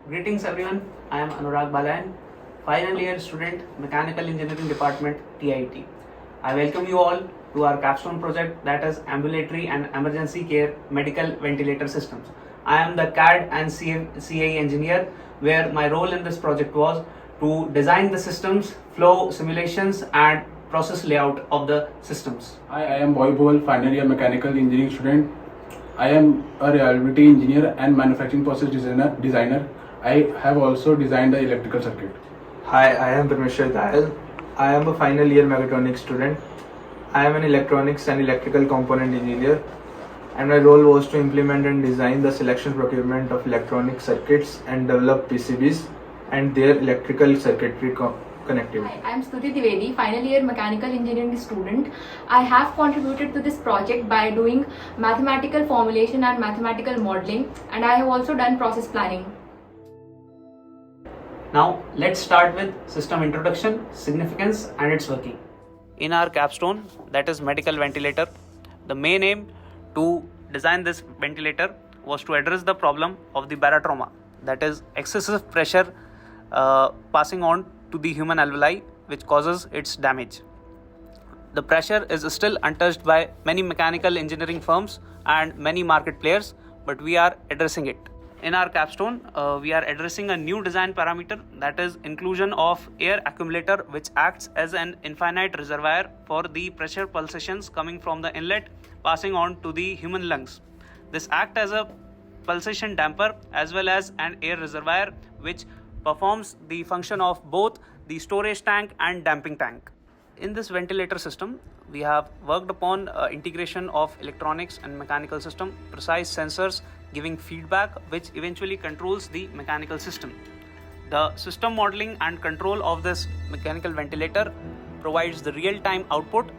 Greetings everyone, I am Anurag Balayan, final year student, Mechanical Engineering Department, TIT. I welcome you all to our capstone project, that is Ambulatory and Emergency Care Medical Ventilator Systems. I am the CAD and CAE engineer, where my role in this project was to design the systems, flow simulations and process layout of the systems. Hi, I am Boy Bol, final year mechanical engineering student. I am a reliability engineer and manufacturing process designer. I have also designed the electrical circuit. Hi, I am Parmeshwar Dayal. I am a final year mechatronics student. I am an electronics and electrical component engineer, and my role was to implement and design the selection procurement of electronic circuits and develop PCBs and their electrical circuitry connectivity. Hi, I am Stuti Divedi, final year mechanical engineering student. I have contributed to this project by doing mathematical formulation and mathematical modeling, and I have also done process planning. Now let's start with system introduction, significance and its working. In our capstone, that is medical ventilator, the main aim to design this ventilator was to address the problem of the barotrauma, that is excessive pressure passing on to the human alveoli, which causes its damage. The pressure is still untouched by many mechanical engineering firms and many market players, but we are addressing it. In our capstone, we are addressing a new design parameter, that is inclusion of air accumulator, which acts as an infinite reservoir for the pressure pulsations coming from the inlet passing on to the human lungs. This acts as a pulsation damper as well as an air reservoir, which performs the function of both the storage tank and damping tank. In this ventilator system, we have worked upon integration of electronics and mechanical system, precise sensors giving feedback which eventually controls the mechanical system. The system modeling and control of this mechanical ventilator provides the real-time output